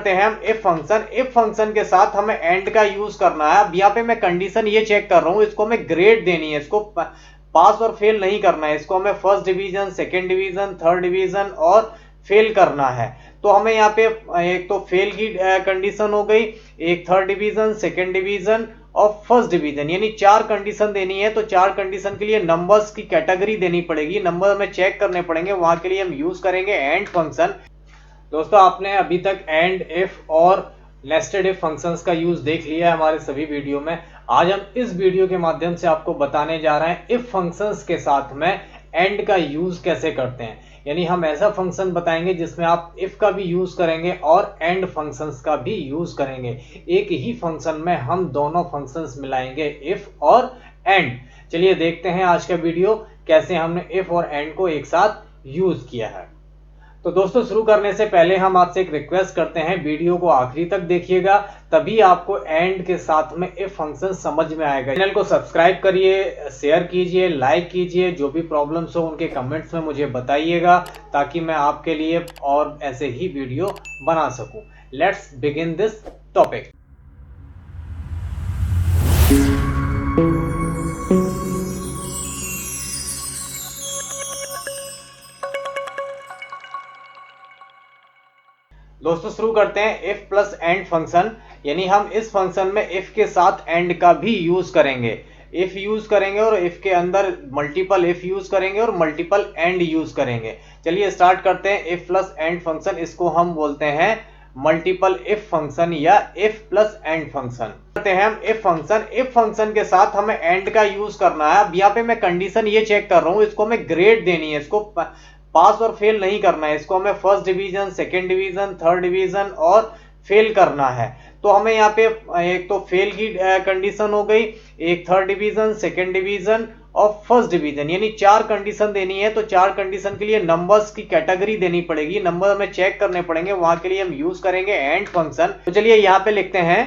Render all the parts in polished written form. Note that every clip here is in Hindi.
करते हैं हम इफ फंक्शन। इफ फंक्शन के साथ हमें एंड का यूज करना है। अब यहाँ पे मैं कंडीशन ये चेक कर रहा हूँ, इसको हमें ग्रेड देनी है, इसको पास और फेल नहीं करना है, इसको हमें first division, second division, third division और फेल करना है। तो हमें यहाँ पे एक तो फेल की कंडीशन हो गई, एक थर्ड डिवीजन, सेकेंड डिवीजन और फर्स्ट डिवीजन, यानी 4 कंडीशन देनी है। तो 4 कंडीशन के लिए नंबर्स की कैटेगरी देनी पड़ेगी, नंबर हमें चेक करने पड़ेंगे, वहां के लिए हम यूज करेंगे एंड फंक्शन। दोस्तों आपने अभी तक एंड, इफ और नेस्टेड इफ फंक्शंस का यूज देख लिया है हमारे सभी वीडियो में। आज हम इस वीडियो के माध्यम से आपको बताने जा रहे हैं इफ फंक्शंस के साथ में एंड का यूज कैसे करते हैं। यानी हम ऐसा फंक्शन बताएंगे जिसमें आप इफ का भी यूज करेंगे और एंड फंक्शंस का भी यूज करेंगे। एक ही फंक्शन में हम दोनों फंक्शंस मिलाएंगे, इफ और एंड। चलिए देखते हैं आज का वीडियो कैसे हमने इफ और एंड को एक साथ यूज किया है। तो दोस्तों शुरू करने से पहले हम आपसे एक रिक्वेस्ट करते हैं, वीडियो को आखिरी तक देखिएगा, तभी आपको एंड के साथ में इफ फंक्शन समझ में आएगा। चैनल को सब्सक्राइब करिए, शेयर कीजिए, लाइक कीजिए, जो भी प्रॉब्लम्स हो उनके कमेंट्स में मुझे बताइएगा ताकि मैं आपके लिए और ऐसे ही वीडियो बना सकूं। Let's begin this topic. दोस्तों शुरू करते हैं इफ प्लस एंड फंक्शन। यानी हम इस फंक्शन में इफ के साथ एंड का भी यूज करेंगे। इफ यूज करेंगे और इफ के अंदर मल्टीपल इफ यूज करेंगे और मल्टीपल एंड यूज करेंगे। चलिए स्टार्ट करते हैं इफ प्लस एंड फंक्शन। इसको हम बोलते हैं मल्टीपल इफ फंक्शन या इफ प्लस एंड फंक्शन। करते हैं हम इफ फंक्शन। इफ फंक्शन के साथ हमें एंड का यूज करना है। अब यहाँ पे मैं कंडीशन ये चेक कर रहा हूँ, इसको हमें ग्रेड देनी है, इसको पास और फेल नहीं करना है, इसको हमें first division, second division, third division और फेल करना है। तो हमें यहाँ पे एक तो फेल की कंडीशन हो गई, एक थर्ड डिवीजन, सेकेंड डिवीजन और फर्स्ट डिवीजन, यानी 4 कंडीशन देनी है। तो 4 कंडीशन के लिए नंबर्स की कैटेगरी देनी पड़ेगी, नंबर हमें चेक करने पड़ेंगे, वहां के लिए हम यूज करेंगे एंड फंक्शन। तो चलिए यहाँ पे लिखते हैं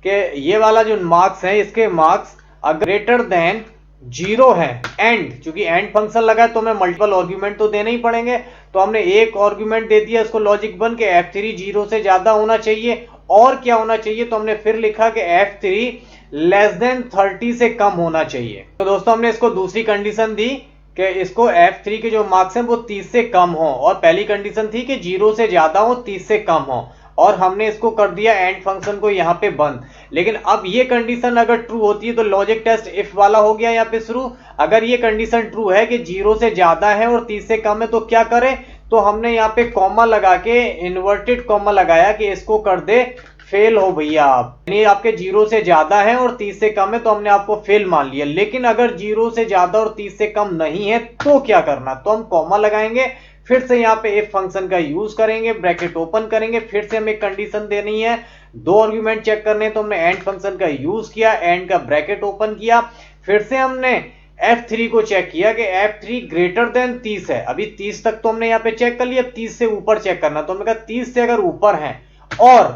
कि ये वाला जो मार्क्स है, इसके मार्क्स ग्रेटर देन 0 है। एंड चूंकि एंड फंक्शन लगा है तो हमें मल्टीपल आर्गुमेंट तो देने ही पड़ेंगे। तो हमने एक आर्गुमेंट दे दिया, इसको लॉजिक बन के F3 0 से ज्यादा होना चाहिए। और क्या होना चाहिए, तो हमने फिर लिखा कि F3 लेस देन 30 से कम होना चाहिए। तो दोस्तों हमने इसको दूसरी कंडीशन दी कि इसको F3 के जो मार्क्स हैं वो 30 से कम हो, और पहली कंडीशन थी कि 0 से ज्यादा हो, 30 से कम हो, और हमने इसको कर दिया एंड फंक्शन को यहाँ पे बंद। लेकिन अब ये कंडीशन अगर ट्रू होती है तो लॉजिक टेस्ट इफ वाला हो गया यहाँ पे शुरू। अगर ये कंडीशन ट्रू है कि 0 से ज्यादा है और 30 से कम है तो क्या करें, तो हमने यहाँ पे कॉमा लगा के इन्वर्टेड कॉमा लगाया कि इसको कर दे फेल हो भैया आप। यानी आपके 0 से ज्यादा है और 30 से कम है तो हमने आपको फेल मान लिया। लेकिन अगर 0 से ज्यादा और 30 से कम नहीं है तो क्या करना, तो हम कॉमा लगाएंगे, फिर से यहाँ पे इफ फंक्शन का यूज करेंगे, ब्रैकेट ओपन करेंगे, फिर से हमें कंडीशन देनी है, 2 आर्गुमेंट चेक करने तो हमने एंड फंक्शन का यूज किया, एंड का ब्रैकेट ओपन किया, फिर से हमने F3 को चेक किया कि F3 ग्रेटर देन 30 है। अभी 30 तक तो हमने यहाँ पे चेक कर लिया, 30 से ऊपर चेक करना। तो हमने कहा 30 से अगर ऊपर है, और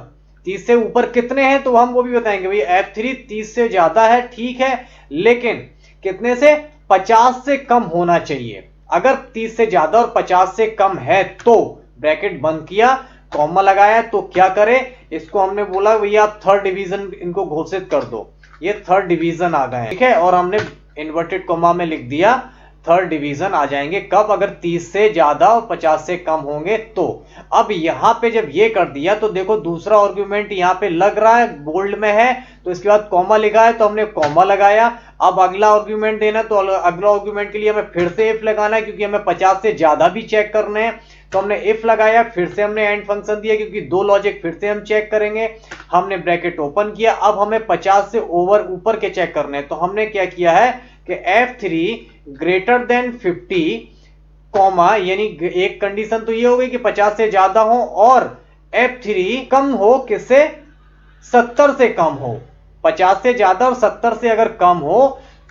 30 से ऊपर कितने हैं तो हम वो भी बताएंगे। भैया F3 30 से ज्यादा है, ठीक है, लेकिन कितने से, 50 से कम होना चाहिए। अगर 30 से ज्यादा और 50 से कम है तो ब्रैकेट बंद किया, कॉमा लगाया, तो क्या करें, इसको हमने बोला भैया आप थर्ड डिवीजन इनको घोषित कर दो। ये थर्ड डिवीजन आ गए, ठीक है, और हमने इन्वर्टेड कॉमा में लिख दिया थर्ड डिवीजन आ जाएंगे कब, अगर 30 से ज्यादा और 50 से कम होंगे तो। अब यहां पे जब ये कर दिया तो देखो दूसरा आर्गुमेंट यहां पे लग रहा है, बोल्ड में है, तो इसके बाद कॉमा लिखा है तो हमने कॉमा लगाया। अब अगला आर्गुमेंट देना, तो अगला आर्गुमेंट के लिए हमें फिर से इफ लगाना है क्योंकि हमें 50 से ज्यादा भी चेक करने हैं। तो हमने इफ लगाया, फिर से हमने एंड फंक्शन दिया क्योंकि 2 लॉजिक फिर से हम चेक करेंगे। हमने ब्रैकेट ओपन किया, अब हमें 50 से ऊपर के चेक करने हैं। तो हमने क्या किया है कि F3 ग्रेटर देन 50 कॉमा, यानी एक कंडीशन तो ये हो गई कि 50 से ज्यादा हो, और F3 कम हो, किससे, 70 से कम हो। 50 से ज्यादा और 70 से अगर कम हो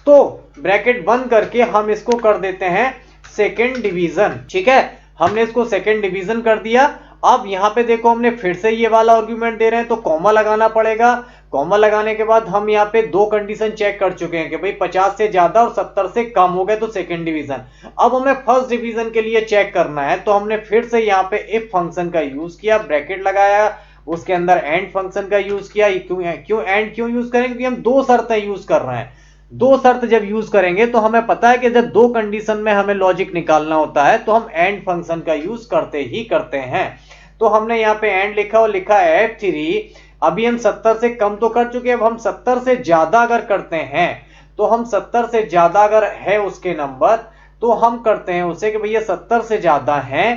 तो ब्रैकेट बंद करके हम इसको कर देते हैं सेकेंड डिवीजन, ठीक है। हमने इसको सेकेंड डिवीजन कर दिया। अब यहां पे देखो हमने फिर से ये वाला आर्गुमेंट दे रहे हैं तो कॉमा लगाना पड़ेगा। कॉमा लगाने के बाद हम यहाँ पे 2 कंडीशन चेक कर चुके हैं कि भाई 50 से ज्यादा और 70 से कम हो गए तो सेकंड डिवीजन। अब हमें फर्स्ट डिवीजन के लिए चेक करना है तो हमने फिर से यहाँ पे इफ फंक्शन का यूज किया, ब्रैकेट लगाया, उसके अंदर एंड फंक्शन का यूज किया। क्यों एंड क्यों यूज करेंगे? क्योंकि हम दो शर्तें यूज कर रहे हैं। दो शर्त जब यूज करेंगे तो हमें पता है कि जब दो कंडीशन में हमें लॉजिक निकालना होता है तो हम एंड फंक्शन का यूज करते ही करते हैं। तो हमने यहाँ पे एंड लिखा और लिखा F3। अभी हम 70 से कम तो कर चुके, अब हम 70 से ज्यादा अगर करते हैं तो हम 70 से ज्यादा अगर है उसके नंबर तो हम करते हैं उसे कि भैया 70 से ज्यादा है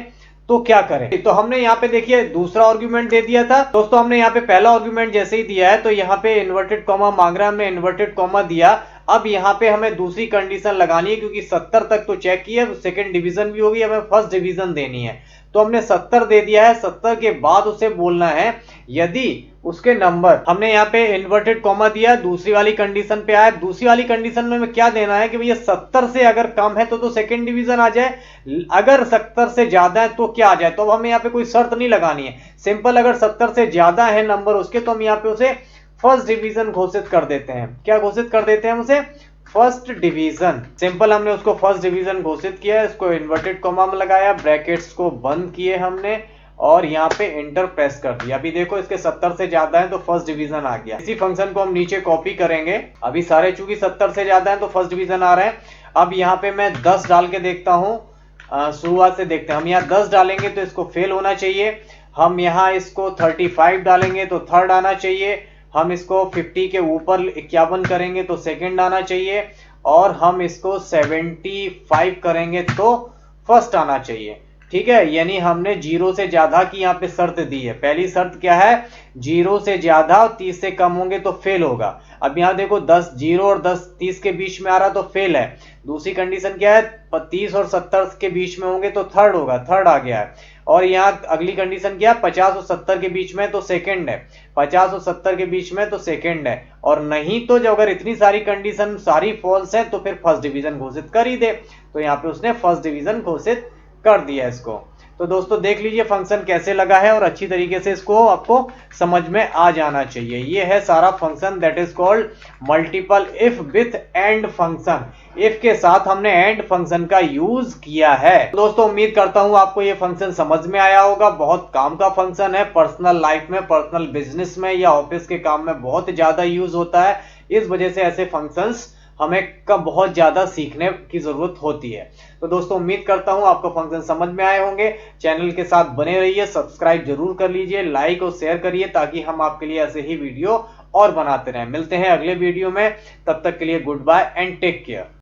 तो क्या करें। तो हमने यहाँ पे देखिए दूसरा आर्गुमेंट दे दिया था दोस्तों। हमने यहाँ पे पहला आर्गुमेंट जैसे ही दिया है तो यहाँ पे इन्वर्टेड कॉमा मांग रहा है, हमने इन्वर्टेड कॉमा दिया। अब यहाँ पे हमें दूसरी कंडीशन लगानी है क्योंकि 70 तक तो चेक किया, सेकंड डिवीजन भी होगी, हमें फर्स्ट डिवीजन देनी है। तो हमने 70 दे दिया है। 70 के बाद उसे बोलना है यदि उसके नंबर, हमने यहाँ पे इन्वर्टेड कॉमा दिया, दूसरी वाली कंडीशन पे आया। दूसरी वाली कंडीशन में हमें क्या देना है कि भैया 70 से अगर कम है तो सेकंड डिवीजन आ जाए, अगर 70 से ज्यादा है तो क्या आ जाए। तो अब हमें यहाँ पे कोई शर्त नहीं लगानी है, सिंपल अगर 70 से ज्यादा है नंबर उसके तो हम यहाँ पे उसे फर्स्ट डिवीजन घोषित कर देते हैं। क्या घोषित कर देते हैं हम उसे? First division. सिंपल हमने उसको फर्स्ट डिवीजन घोषित किया, इसको इन्वर्टेड कॉमा में लगाया, ब्रैकेट्स को बंद किए हमने और यहाँ पे एंटर प्रेस कर दिया। अभी देखो इसके 70 से ज्यादा है तो फर्स्ट डिवीजन आ गया। इसी फंक्शन को हम नीचे कॉपी करेंगे। अभी सारे चूंकि 70 से ज्यादा है तो फर्स्ट डिवीजन आ रहे हैं। अब यहाँ पे मैं 10 डाल के देखता हूँ, शुरुआत से देखते हैं। हम यहाँ 10 डालेंगे तो इसको फेल होना चाहिए। हम यहाँ इसको 35 डालेंगे तो थर्ड आना चाहिए। हम इसको 50 के ऊपर 51 करेंगे तो सेकंड आना चाहिए। और हम इसको 75 करेंगे तो फर्स्ट आना चाहिए। ठीक है, यानी हमने 0 से ज्यादा की यहाँ पे शर्त दी है। पहली शर्त क्या है? 0 से ज्यादा और 30 से कम होंगे तो फेल होगा। अब यहाँ देखो 10 0 और 10 30 के बीच में आ रहा तो फेल है। दूसरी कंडीशन क्या है? 30 और 70 के बीच में होंगे तो थर्ड होगा, थर्ड आ गया है। और यहाँ अगली कंडीशन क्या है? 50 और 70 के बीच में तो सेकंड है, 50 और 70 के बीच में तो सेकंड है। और नहीं तो जब अगर इतनी सारी कंडीशन सारी फॉल्स है तो फिर फर्स्ट डिवीजन घोषित कर ही दे। तो यहाँ पे उसने फर्स्ट डिवीजन घोषित कर दिया इसको। तो दोस्तों देख लीजिए फंक्शन कैसे लगा है और अच्छी तरीके से इसको आपको समझ में आ जाना चाहिए। ये है सारा function that is called multiple if with and function. If के साथ हमने एंड फंक्शन का यूज किया है। दोस्तों उम्मीद करता हूं आपको ये फंक्शन समझ में आया होगा। बहुत काम का फंक्शन है, पर्सनल लाइफ में, पर्सनल बिजनेस में या ऑफिस के काम में बहुत ज्यादा यूज होता है। इस वजह से ऐसे फंक्शंस हमें कब बहुत ज्यादा सीखने की जरूरत होती है। तो दोस्तों उम्मीद करता हूं आपको फंक्शन समझ में आए होंगे। चैनल के साथ बने रहिए, सब्सक्राइब जरूर कर लीजिए, लाइक और शेयर करिए ताकि हम आपके लिए ऐसे ही वीडियो और बनाते रहें। मिलते हैं अगले वीडियो में, तब तक के लिए goodbye and take care.